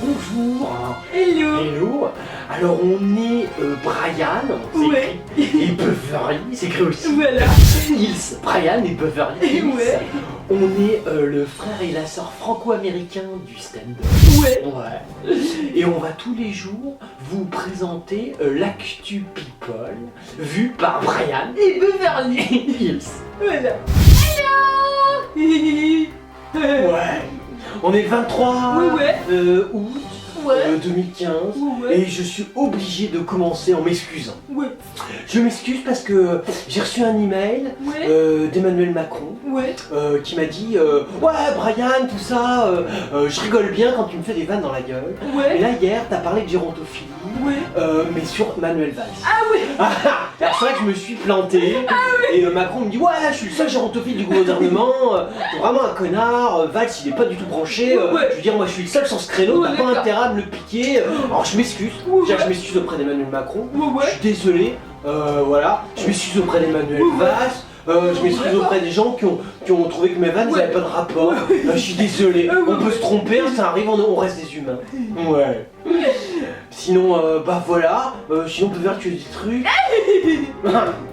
Bonjour. Hello. Hello. Alors on est Brian, Ouais. et Beverly, c'est écrit aussi. Voilà. Hills. Brian et Beverly Hills. Ouais. On est le frère et la sœur franco-américain du stand-up. Ouais. Ouais. Et on va tous les jours vous présenter l'actu people vu par Brian Et Beverly. Hills. Voilà. Ouais. On est le 23 Ouais. août Ouais. 2015 Ouais. et je suis obligé de commencer en m'excusant. Ouais. Je m'excuse parce que j'ai reçu un email Ouais. d'Emmanuel Macron Ouais. qui m'a dit ouais Brian tout ça je rigole bien quand tu me fais des vannes dans la gueule. Et Ouais. là hier t'as parlé de gérontophilie Ouais. mais sur Manuel Valls. Ah ouais. Alors c'est vrai que je me suis planté et Macron me dit ouais je suis le seul gérontophile du gouvernement, t'es vraiment un connard, Valls il est pas du tout branché, Ouais. je veux dire moi je suis le seul sur ce créneau, Ouais, t'as pas d'accord. intérêt à me le piquer, alors je m'excuse, Ouais. déjà je m'excuse auprès d'Emmanuel Macron, je Ouais. suis désolé, voilà, je m'excuse auprès d'Emmanuel Ouais. Valls, je m'excuse auprès des gens qui ont trouvé que mes vannes Ouais. n'avaient pas de rapport, je suis désolé, Ouais, on peut ouais. se tromper, hein, ça arrive, on reste des humains. Ouais. Sinon, bah voilà, sinon on peut faire que des trucs.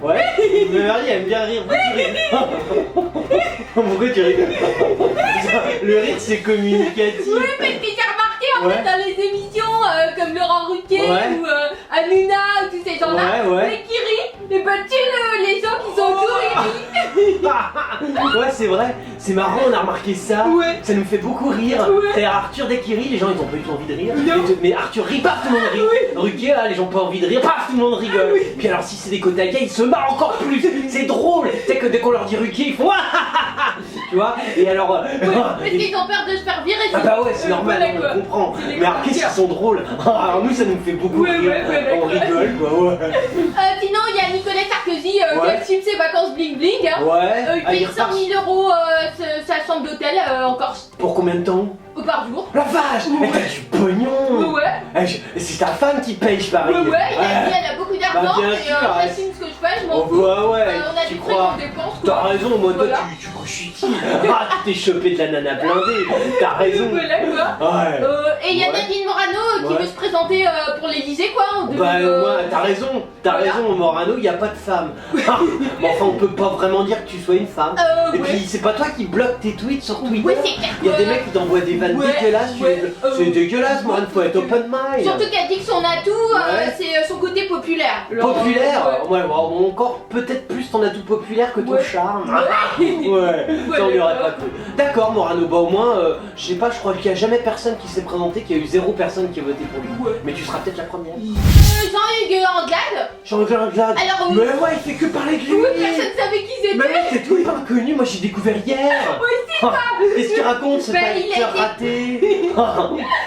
Ouais, Beverly aime bien rire, pourquoi tu rigoles? Le rire c'est communicatif. Oui, parce que j'ai remarqué en Ouais. fait dans les émissions comme Laurent Ruquier Ouais. ou Hanouna ou tous ces gens-là, Ouais, ouais. mais qui rient, et bah tu sais, les gens qui sont autour ils rient. Ouais, c'est vrai, c'est marrant, on a remarqué ça. Ouais. Ça nous fait beaucoup rire. Ouais. C'est-à-dire Arthur, dès qu'il rit, les gens ils ont pas du tout envie de rire. Non. Mais Arthur rit, paf, tout le monde rit. Ruquier, là, les gens ont pas envie de rire, paf, tout le monde rigole. Puis alors, si c'est des côtés à gay, ils se marrent encore plus. C'est drôle. Tu sais que dès qu'on leur dit Ruquier, ils font tu vois. Et alors. Parce qu'ils ont peur de se faire virer. Ah bah ouais, c'est normal, voilà, quoi. on comprend. C'est des Mais alors, qu'est-ce qu'ils sont drôles. Alors nous, ça nous fait beaucoup Ouais, rire. ouais, ouais, On d'accord. rigole, quoi, ouais. Sinon, il y a Nicolas Sarkozy qui Ouais. assume ses vacances bling bling. Hein. Ouais. Il Ah, paye il 100 repart 000 euros sa chambre d'hôtel en Corse pour combien de temps? par jour. La vache! Mais t'as du pognon! Ouais. C'est ta femme qui paye, je parie! Ouais, il a dit elle a beaucoup d'argent bien et sûr, ouais. j'assume ce que je fais, je m'en Oh fous. bah ouais, On a tu des frais crois? qu'on dépense. T'as raison, moi toi Voilà. tu crois que je suis qui? Ah, tu t'es chopé de la nana blindée! T'as raison! Voilà quoi. Ouais! Et il y a Ouais. Nadine Morano qui Ouais. veut se présenter pour l'Elysée quoi. En Bah 2000, moi, t'as raison, voilà. Morano, y a pas de femme. Ah, mais enfin, on peut pas vraiment dire que tu sois une femme. Et ouais. puis c'est pas toi qui bloque tes tweets sur Twitter. Ouais, c'est clair. Il y a des mecs qui t'envoient des vannes Ouais, dégueulasses. ouais, C'est dégueulasse, man, faut être open mind. Surtout qu'elle dit que son atout Ouais. c'est son côté populaire. Alors, Populaire, ouais. ouais, bon, encore peut-être plus ton atout populaire que ton Ouais. charme. Ouais. Ouais, ça on lui aurait d'accord. pas cru. D'accord, Morano, bah au moins, je sais pas, je crois qu'il y a jamais personne qui s'est présenté, qu'il y a eu 0 personne qui a voté pour lui. Ouais. Mais tu seras peut-être la première. Jean-Hugues Anglade. Jean-Claude Anglade. Alors Mais ouais, il fait que parler de lui. oui, personne savait qui c'était. Mais c'est tout pas inconnu, moi j'ai découvert hier. Qu'est-ce qu'il raconte, ce Bah, il a acteur été- raté?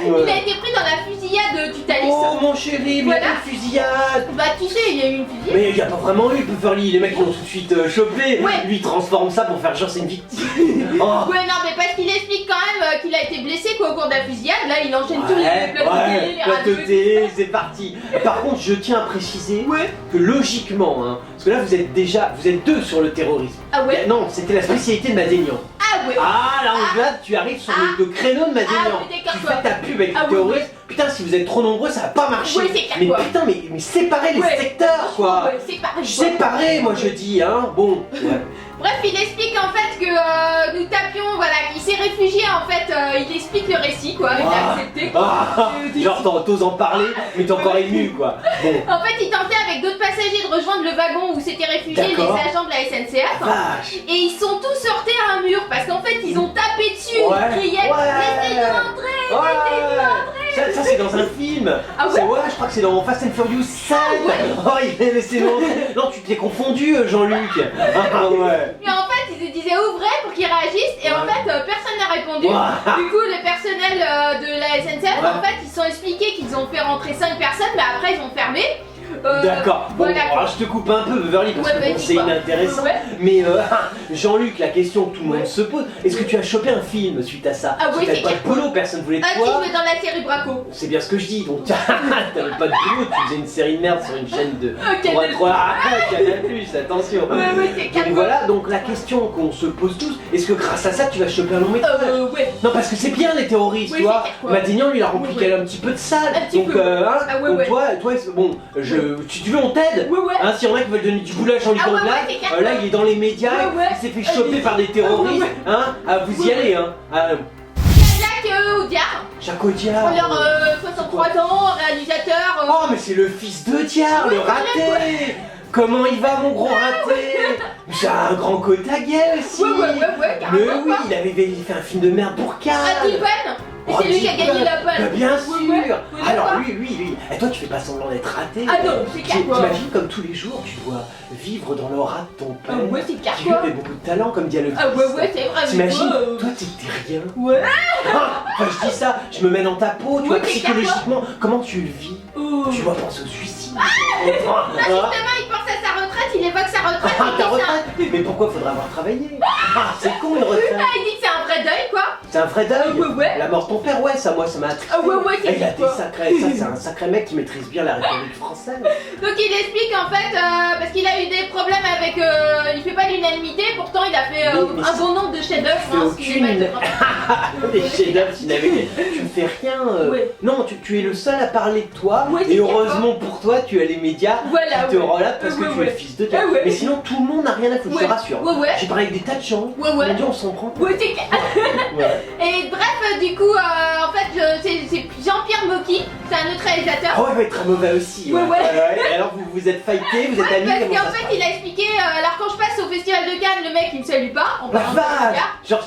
Il Ouais. a été pris dans la fusillade du Thalys. Oh mon chéri, mais Voilà. quelle fusillade! Bah tu sais, il y a eu une fusillade. Mais il y a pas vraiment eu Beverly, les mecs ils l'ont tout de suite chopé. Ouais. Lui il transforme ça pour faire genre c'est une victime. Oh. Ouais, non, mais parce qu'il explique quand même qu'il a été blessé quoi, au cours de la fusillade. Là, il enchaîne tous les plateaux télé, les plateau radios. télé, c'est parti. Par contre, je tiens à préciser Ouais. que logiquement, hein, parce que là vous êtes deux sur le terrorisme. Ah ouais. Non, c'était la spécialité de Madénian. Ah ouais. Ah là, Anglade, tu arrives sur le créneau de Madénian. Ah oui, d'accord, Tu quoi. fais ta pub avec Ah les oui, terroristes. Putain, si vous êtes trop nombreux, ça va pas marcher. Ouais, c'est clair, mais quoi. putain, mais séparez les Ouais. secteurs, quoi. Ouais, c'est pareil. Séparez, moi je dis, hein. Bon. Ouais. Bref, il explique en fait que nous tapions, voilà, il s'est réfugié en fait, il explique le récit quoi, il a Ah. accepté quoi. Ah, genre t'oses en parler, mais t'es encore ému, quoi. Bon. En fait, il tentait avec d'autres passagers de rejoindre le wagon où s'étaient réfugiés les D'accord. agents de la SNCF. Vache. Et ils sont tous heurtés à un mur parce qu'en fait ils ont tapé dessus, Ouais. ils criaient laissez-nous entrer, laissez-nous entrer. Ça c'est dans un film. Ah ouais. C'est ouais, je crois que c'est dans Fast and Furious 7. Ah ouais. Oh, il est laissé entrer. Non, tu t'es confondu, Jean-Luc. Ah ouais. Et en fait ils se disaient ouvrez pour qu'ils réagissent et en Ouais. fait personne n'a répondu. Ouais. Du coup le personnel de la SNCF Ouais. en fait ils se sont expliqués qu'ils ont fait rentrer 5 personnes mais après ils ont fermé. D'accord. Bon, voilà. alors je te coupe un peu, Beverly, parce Ouais, que vas-y, bon, c'est quoi. inintéressant. Ouais. Mais Jean-Luc, la question que tout le monde se pose, est-ce que tu as chopé un film suite à ça? Ah oui, T'avais c'est pas de clair. boulot, personne voulait de Ah, toi. tu jouais dans la série Braco. C'est bien ce que je dis, donc t'avais pas de boulot, tu faisais une série de merde sur une chaîne de Canal+. 3 Canal+, attention. Ouais, c'est Donc calme. voilà, donc la question qu'on se pose tous, est-ce que grâce à ça tu vas choper un long métrage? Ouais. Non, parce que c'est bien les terroristes, Oui, tu vois. c'est clair, quoi. Matignon lui il a rempli Ouais, qu'elle a un petit peu de salle. Un petit Donc, peu. hein, Ah ouais, donc ouais. toi, bon, si tu veux, on t'aide. Ouais. Hein, s'il y en a qui veulent donner du boulot à Jean-Luc Ah ouais, Anglade, ouais, c'est clair. là il est dans les médias, Ouais, ouais. il s'est fait choper par des terroristes. Ouais, Hein, vous y allez, hein. Jacques Audiard, Jacques Audiard. alors 63 ans, réalisateur. Oh, mais c'est le fils de Diard, le raté. Comment il va, mon gros raté? J'ai un grand cotaguet aussi. Ouais, carrément. Mais oui, il avait fait un film de merde pour Cannes. Deep Pan. Et c'est lui qui a gagné la Bah, palme. bien sûr. Ouais, Alors d'accord. lui. Et toi, tu fais pas semblant d'être raté. Ah non, c'est clair quoi. T'imagines comme tous les jours, tu dois vivre dans l'aura de ton père. Ah ouais, c'est clair Qui quoi. lui avait beaucoup de talent, comme dit le Ah ouais, c'est vrai. T'imagines, mais toi t'es rien. Ouais. Enfin, je dis ça, je me mets dans ta peau, tu vois, Ouais, c'est clair, psychologiquement, comment tu le vis? Oh. Tu vois, pense au suicide. Justement, il pense à sa retraite, il évoque sa retraite. Ah, il ta dit ça. retraite? Mais pourquoi faudrait avoir travaillé? Ah, c'est con une retraite. Ah, il dit que c'est un vrai deuil quoi. C'est un vrai deuil. Ouais. La mort de ton père, ouais, ça moi ça m'a attristé. Ah ouais, c'est Et il a des quoi. sacrés, ça c'est un sacré mec qui maîtrise bien la rhétorique française. Donc il explique en fait, parce qu'il a eu des problèmes avec, il fait pas l'unanimité, pourtant il a fait Mais un bon nombre de chefs-d'œuvre, fais hein, ce qui n'est aucune- pas Des chefs-d'œuvre, tu ne fais rien. Ouais. Non, tu es le seul à parler de toi. Ouais, c'est et clair, heureusement pour toi, tu as les médias Voilà, qui te ouais. relatent parce que Ouais, tu es ouais. le fils de Dieu. Ah ouais. Mais sinon, tout le monde n'a rien à foutre, je te rassure. Ouais. J'ai parlé avec des tas de gens. Ouais. Ils m'ont dit, on s'en prend. Ouais, c'est clair. Ouais. Et bref, du coup, en fait, c'est Jean-Pierre Mocky, c'est un autre réalisateur. Oh, il va être très mauvais aussi. Ouais. Et alors, vous vous êtes fightés, vous êtes amis. Parce comment qu'en ça se fait, passe il a expliqué, alors quand je passe au festival de Cannes, le mec il me salue pas. En La parlant de vache. regard. Genre,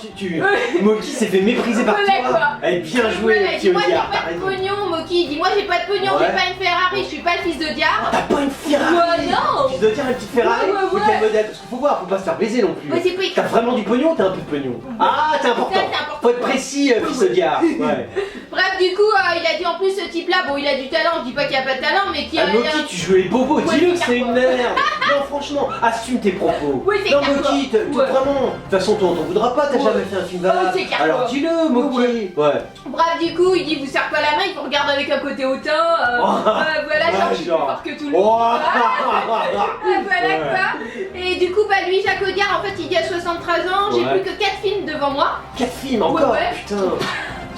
Moki s'est fait mépriser par Voilà, toi. quoi. Eh, bien joué, Voilà, le il petit dit moi j'ai Audiard, pas t'as de raison. pognon, Mocky, il dit moi j'ai pas de pognon, Ouais. j'ai pas une Ferrari, je suis pas le fils de Diard. T'as pas une Ferrari. Ouais, non. Tu dois dire une petite Ferrari. Ouais. Mais quel modèle? Parce qu'il faut voir, faut pas se faire baiser non plus. Ouais, c'est pas écrit. T'as vraiment du pognon ou t'as un peu de pognon? Ah, c'est important. Ça, c'est important. Faut être précis, fils Audiard. Ouais. Bref, du coup, il a dit en plus ce type-là, bon, il a du talent, je dis pas qu'il a pas de talent, mais qui a. Ah, Moki, tu joues les bobos, Ouais, dis-le que c'est c'est clair, une quoi. merde. Non, franchement, assume tes propos. Ouais, c'est non, clair, Moki, quoi. Ouais. vraiment. De toute façon, on t'en voudra pas, t'as Ouais. jamais fait un film Ouais, valable. c'est clair, Alors quoi. dis-le, Moki. Ouais. Bref, du coup, il dit vous serre pas la main, il faut regarder avec un côté hautain. Voilà, genre, je suis plus genre. fort que tout le monde. Oh. Voilà Ouais. quoi. Et du coup, bah lui, Jacques Audiard, en fait, il dit à 73 ans, j'ai Ouais. plus que 4 films devant moi. 4 films encore, Ouais. putain.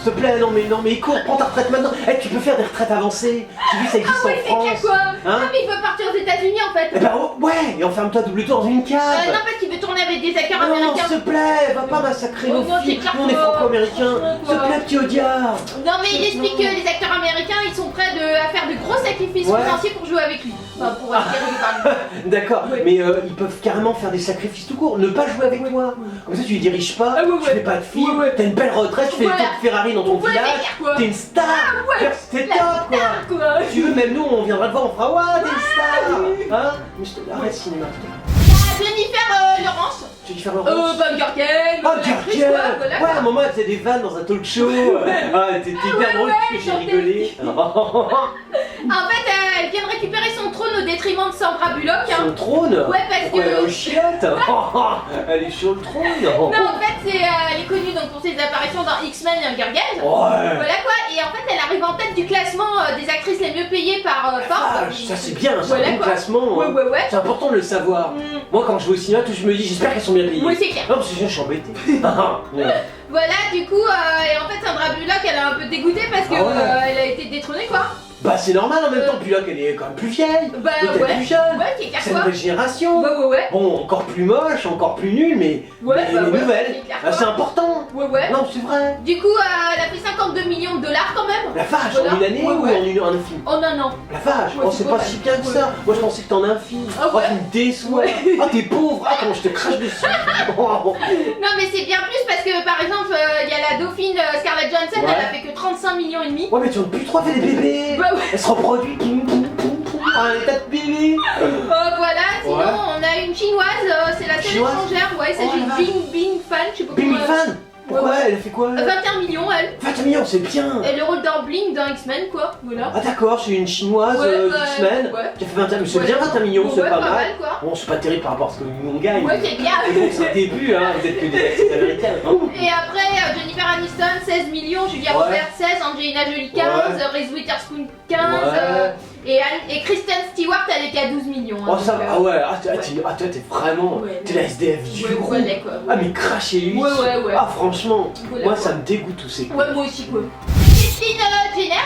S'il te plaît, non mais cours, prends ta retraite maintenant. Eh, tu peux faire des retraites avancées. J'ai vu ça existe Ah ouais, en c'est clair France. quoi. Hein Non, mais il veut partir aux États-Unis en fait. Eh ben ouais, et enferme-toi double tour dans une cave. Non, parce qu'il veut tourner avec des acteurs Non, américains. s'il te plaît, va pas massacrer Oh nos non, filles. c'est clair Nous on est que- franco-américains. S'il te quoi. plaît, petit Audiard. Non, mais il explique que les acteurs américains ils sont prêts à faire de gros sacrifices Ouais. financiers pour jouer avec lui. Enfin, pour attirer du parler. D'accord, Ouais. mais ils peuvent carrément faire des sacrifices tout court. Ne pas jouer avec toi. Comme ça, tu les diriges pas. Ah ouais, Tu ouais. fais pas de film. Ouais. T'as une belle retraite. Tu fais Voilà. des tours de Ferrari dans ton Ouais, village. c'est clair, quoi. T'es une star. ouais. T'es La top quoi. star, quoi. Si tu veux, même nous, on viendra te voir, on fera ouais, t'es une star. Hein? Mais je te... Arrête cinéma. Jennifer Lawrence. Jennifer Lawrence. Van Gherkin. Oh, l'actrice, Gherkin. quoi, voilà, Ouais, quoi. à un moment, elle faisait des vannes dans un talk show. Ah, t'étais hyper drôle parce que j'ai chanter. rigolé. En fait, elle vient de récupérer son trône au détriment de Sandra Bullock. Hein. Son trône. Ouais, parce Pourquoi elle est que. aux chiottes. Elle est sur le trône. Non, en fait, elle est connue donc, pour ses apparitions dans X-Men et Hunger Games. Ouais. Voilà quoi, et en fait, elle arrive en tête du classement des actrices les mieux payées par Forbes. Ah, ça c'est bien, c'est Voilà, un bon quoi. classement. Ouais. C'est important de le savoir. Mm. Moi, quand je vais au cinéma, je me dis, j'espère qu'elles sont bien payées. Oui, c'est clair. Non, parce que sinon, je suis embêté. Ouais. Voilà, du coup, et en fait, Sandra Bullock, elle est un peu dégoûtée parce que Ah ouais. elle a été détrônée quoi. Bah, c'est normal en même temps, puis là, qu'elle est quand même plus vieille. Bah Peut-être ouais. plus jeune. Ouais, c'est clair C'est une quoi. nouvelle génération. Ouais. Bon, encore plus moche, encore plus nul, mais Ouais, mais bah ouais, nouvelle. c'est clair, Ah, quoi. c'est important. Ouais. Non, c'est vrai. Du coup, elle a fait 52 millions de dollars quand même. La vache, Voilà. en une année Ouais, ou ouais. en un film? En un an. La vache, Ouais, oh, c'est c'est pas pas si mal. bien que ça. Moi, je pensais que t'en as un film. Ah Oh, ouais. tu me déçois. Ouais. Ah, t'es pauvre. Ah, comment je te crache dessus. Oh. Non, mais c'est bien plus parce que par exemple, il y a la dauphine Scarlett Johansson, Ouais. elle a fait que 35 millions et demi. Ouais, mais tu as plus trop fait des bébés. Bah ouais. Elle se reproduit. Un tas de bébés. Voilà, sinon Ouais. on a une chinoise, c'est la seule Chinoise étrangère, ouais, il Oh, s'agit la de Bing Fan, je sais pas Bing comment. Fan. Pourquoi elle a fait quoi 21 millions, elle. 21 millions, c'est bien. Et le rôle d'un Bling dans X-Men, quoi. Voilà. Ah d'accord, c'est une chinoise X-Men qui a fait 21 millions. C'est bien 21 millions, c'est pas mal. Quoi. Bon, c'est pas terrible par rapport à ce que nous on gagne. Ouais, c'est bien. Mais bon, c'est un début, hein, vous êtes que des actrices américaines. Et après, Jennifer Aniston, 16 millions, Julia Roberts, 16, Angelina Jolie, 15, Reese Witherspoon, 15, et Kristen Stewart, elle était à 12 millions. Hein, oh, ça va, ah ouais, toi t'es vraiment. T'es la SDF du groupe. Ah, mais crachez-lui. Ouais. Ah, franchement, moi ça me dégoûte tous ces. Ouais, moi aussi, quoi. Christine Jenner.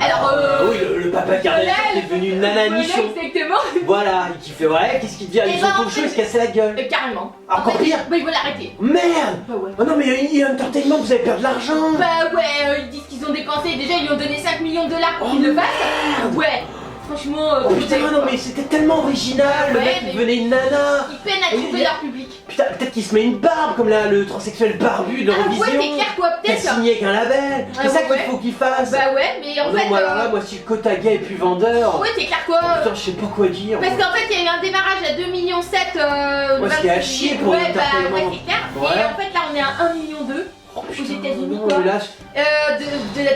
Alors, oui, le papa Kardashian qui est devenu une nana nichon. Exactement. Voilà, et qui fait, ouais, qu'est-ce qu'il devient? Ils ont tout le show, il se cassait la gueule. Carrément. Encore pire. Bah, ils veulent l'arrêter. Merde. Bah ouais. Oh non, mais il y a Entertainment, vous avez perdu de l'argent. Bah ouais, ils disent qu'ils ont dépensé, déjà ils lui ont donné 5 millions de dollars pour qu'il le fasse. Ouais. Franchement, oh putain, non mais c'était tellement original, le mec il devenait une nana. Ils peinent à trouver leur public. Putain, peut-être qu'il se met une barbe comme là, le transsexuel barbu de Revision. Ouais, c'est clair quoi, peut-être. T'as signé avec un label, c'est ça qu'il faut qu'il fasse. Bah ouais, mais en fait. Non, moi alors là, moi si le quota gay est plus vendeur. Ouais, c'est clair quoi. Putain, je sais pas quoi dire. Parce qu'en fait, il y a eu un démarrage à 2,7 millions. Ouais, ce qui est à chier pour ouais, bah ouais, c'est clair. Et en fait, là, on est à 1,2 million. Aux États-Unis quoi.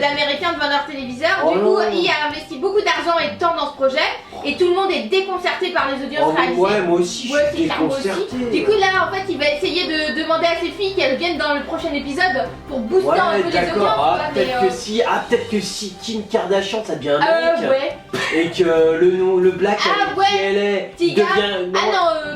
D'américains de vendeurs téléviseurs. Du coup, il a investi beaucoup d'argent et de temps dans ce projet. Et tout le monde est déconcerté par les audiences réalisées. Ouais, moi aussi, je suis déconcerté. Du coup, là, en fait, il va essayer de demander à ses filles qu'elles viennent dans le prochain épisode pour booster un peu les audiences. Peut-être que si Kim Kardashian ça devient un mec. Ouais. Et que le black avec qui elle est Tiga. devient.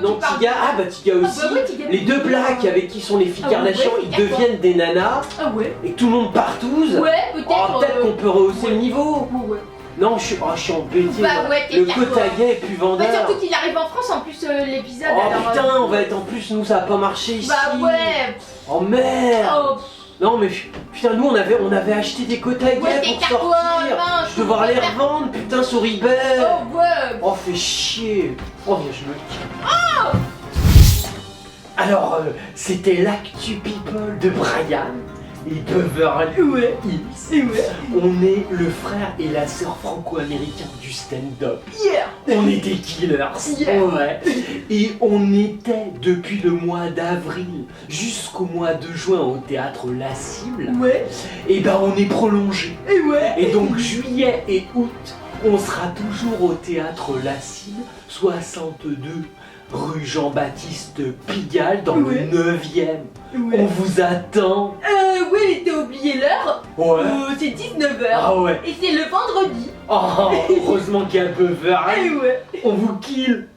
Non, Tiga. Ah bah Tiga aussi. Bah ouais, Tiga. Les deux blacks avec qui sont les filles Kardashian, ils deviennent des nanas. Ah ouais. Et que tout le monde partouze. Ouais, peut-être. Peut-être qu'on peut rehausser le niveau. Ouais. Non, je suis embêté. Bah ouais, le quota gay est plus vendeur. Mais surtout qu'il arrive en France en plus l'épisode. Oh alors, putain, on va être en plus, nous ça a pas marché ici. Bah ouais. Oh merde. Non mais putain, nous on avait acheté des quotas gays pour sortir. Je vais devoir les revendre, putain, sur eBay. Oh ouais. Oh fais chier. Oh viens, je me dis. Oh. Alors, c'était l'actu people de Brian et Beverly Hills. On est le frère et la sœur franco-américains du stand-up. On est des killers. Ouais. Et on était depuis le mois d'avril jusqu'au mois de juin au théâtre La Cible. Et ben on est prolongé. Et donc juillet et août, on sera toujours au théâtre La Cible, 62 rue Jean-Baptiste Pigalle dans le 9e. On vous attend. Oui, t'as oublié l'heure. C'est 19h. Ah ouais. Et c'est le vendredi. Oh, heureusement qu'il y a Beverly. On vous kill.